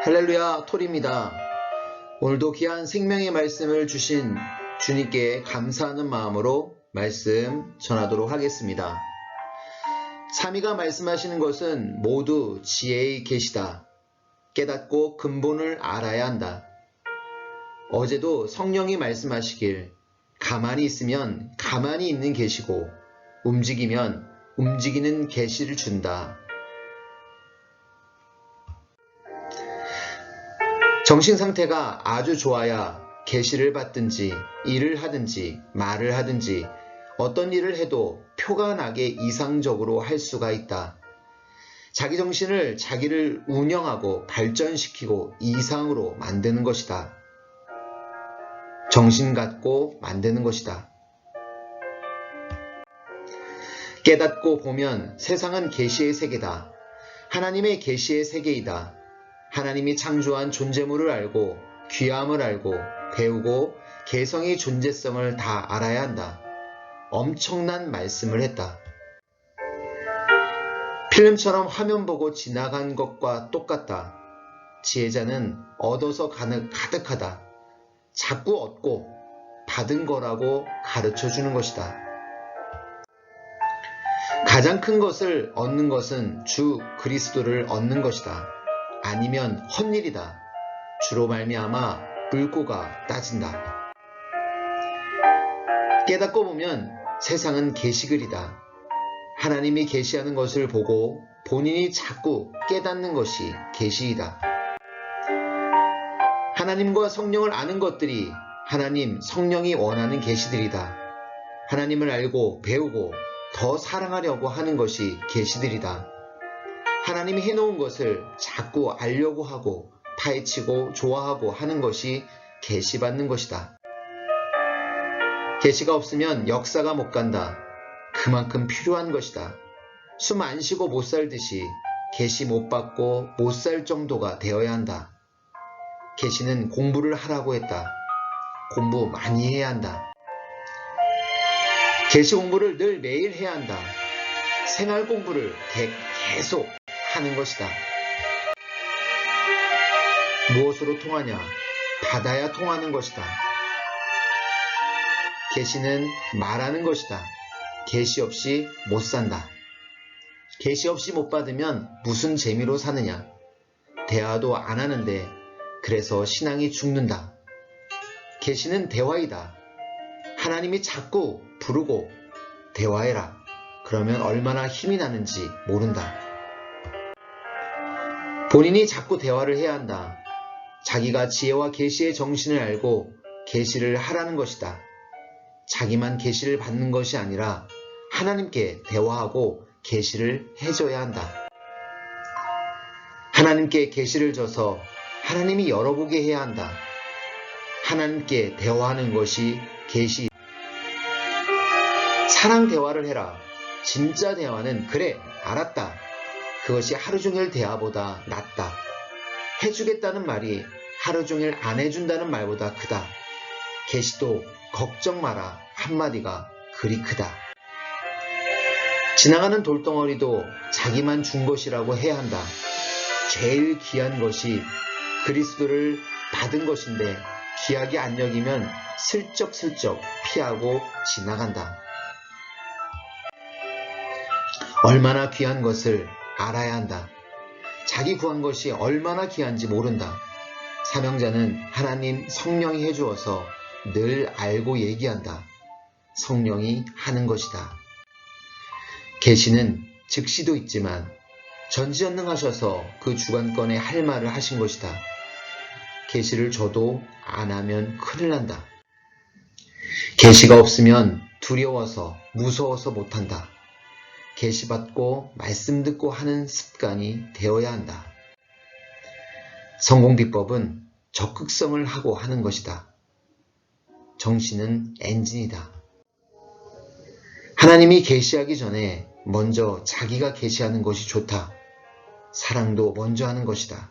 할렐루야, 톨입니다. 오늘도 귀한 생명의 말씀을 주신 주님께 감사하는 마음으로 말씀 전하도록 하겠습니다. 삼위가 말씀하시는 것은 모두 지혜의 계시다. 깨닫고 근본을 알아야 한다. 어제도 성령이 말씀하시길 가만히 있으면 가만히 있는 계시고 움직이면 움직이는 계시를 준다. 정신상태가 아주 좋아야 계시를 받든지 일을 하든지 말을 하든지 어떤 일을 해도 표가 나게 이상적으로 할 수가 있다. 자기 정신을 자기를 운영하고 발전시키고 이상으로 만드는 것이다. 정신 갖고 만드는 것이다. 깨닫고 보면 세상은 계시의 세계다. 하나님의 계시의 세계이다. 하나님이 창조한 존재물을 알고 귀함을 알고 배우고 개성의 존재성을 다 알아야 한다. 엄청난 말씀을 했다. 필름처럼 화면 보고 지나간 것과 똑같다. 지혜자는 얻어서 가득하다. 자꾸 얻고 받은 거라고 가르쳐 주는 것이다. 가장 큰 것을 얻는 것은 주 그리스도를 얻는 것이다. 아니면 헛일이다. 주로 말미암아 물고가 따진다. 깨닫고 보면 세상은 계시글이다. 하나님이 계시하는 것을 보고 본인이 자꾸 깨닫는 것이 계시이다. 하나님과 성령을 아는 것들이 하나님, 성령이 원하는 계시들이다. 하나님을 알고 배우고 더 사랑하려고 하는 것이 계시들이다. 하나님이 해놓은 것을 자꾸 알려고 하고 파헤치고 좋아하고 하는 것이 계시받는 것이다. 계시가 없으면 역사가 못 간다. 그만큼 필요한 것이다. 숨 안 쉬고 못 살듯이 계시 못 받고 못 살 정도가 되어야 한다. 계시는 공부를 하라고 했다. 공부 많이 해야 한다. 계시 공부를 늘 매일 해야 한다. 생활 공부를 계속 하는 것이다. 무엇으로 통하냐? 받아야 통하는 것이다. 계시는 말하는 것이다. 계시 없이 못 산다. 계시 없이 못 받으면 무슨 재미로 사느냐? 대화도 안 하는데 그래서 신앙이 죽는다. 계시는 대화이다. 하나님이 자꾸 부르고 대화해라. 그러면 얼마나 힘이 나는지 모른다. 본인이 자꾸 대화를 해야 한다. 자기가 지혜와 계시의 정신을 알고 계시를 하라는 것이다. 자기만 계시를 받는 것이 아니라 하나님께 대화하고 계시를 해줘야 한다. 하나님께 계시를 줘서 하나님이 열어보게 해야 한다. 하나님께 대화하는 것이 계시. 사랑 대화를 해라. 진짜 대화는 그래, 알았다. 그것이 하루 종일 대화보다 낫다. 해주겠다는 말이 하루 종일 안 해준다는 말보다 크다. 계시도 걱정 마라 한마디가 그리 크다. 지나가는 돌덩어리도 자기만 준 것이라고 해야 한다. 제일 귀한 것이 그리스도를 받은 것인데 귀하게 안 여기면 슬쩍슬쩍 피하고 지나간다. 얼마나 귀한 것을 알아야 한다. 자기 구한 것이 얼마나 귀한지 모른다. 사명자는 하나님 성령이 해주어서 늘 알고 얘기한다. 성령이 하는 것이다. 계시는 즉시도 있지만 전지전능하셔서 그 주관권에 할 말을 하신 것이다. 계시를 줘도 안 하면 큰일 난다. 계시가 없으면 두려워서 무서워서 못한다. 계시 받고 말씀 듣고 하는 습관이 되어야 한다. 성공 비법은 적극성을 하고 하는 것이다. 정신은 엔진이다. 하나님이 계시하기 전에 먼저 자기가 계시하는 것이 좋다. 사랑도 먼저 하는 것이다.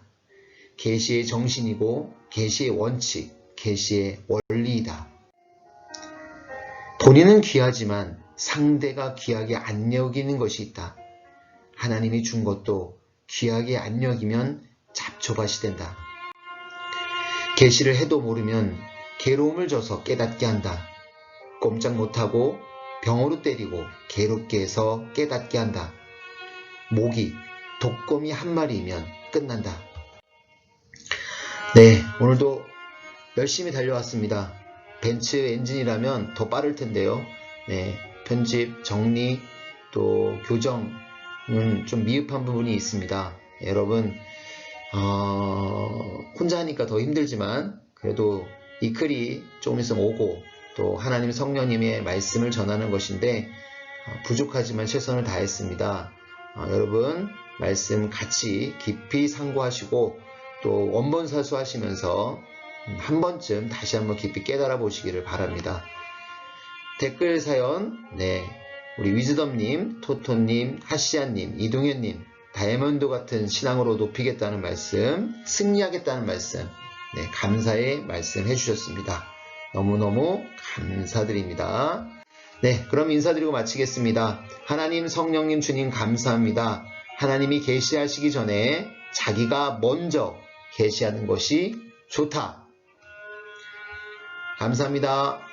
계시의 정신이고 계시의 원칙, 계시의 원리이다. 본인은 귀하지만 상대가 귀하게 안 여기는 것이 있다. 하나님이 준 것도 귀하게 안 여기면 잡초밭이 된다. 계시를 해도 모르면 괴로움을 줘서 깨닫게 한다. 꼼짝 못하고 병으로 때리고 괴롭게 해서 깨닫게 한다. 모기, 독거미 한 마리이면 끝난다. 네, 오늘도 열심히 달려왔습니다. 벤츠 엔진이라면 더 빠를 텐데요. 네, 편집, 정리, 또 교정은 좀 미흡한 부분이 있습니다. 여러분, 혼자 하니까 더 힘들지만 그래도 이 글이 조금 있으면 오고 또 하나님 성령님의 말씀을 전하는 것인데 부족하지만 최선을 다했습니다. 여러분 말씀 같이 깊이 상고하시고 또 원본사수 하시면서 한 번쯤 다시 한번 깊이 깨달아 보시기를 바랍니다. 댓글 사연, 네, 우리 위즈덤님, 토토님, 하시아님, 이동현님, 다이아몬드 같은 신앙으로 높이겠다는 말씀, 승리하겠다는 말씀, 네, 감사의 말씀 해주셨습니다. 너무너무 감사드립니다. 네, 그럼 인사드리고 마치겠습니다. 하나님, 성령님, 주님 감사합니다. 하나님이 계시하시기 전에 자기가 먼저 계시하는 것이 좋다. 감사합니다.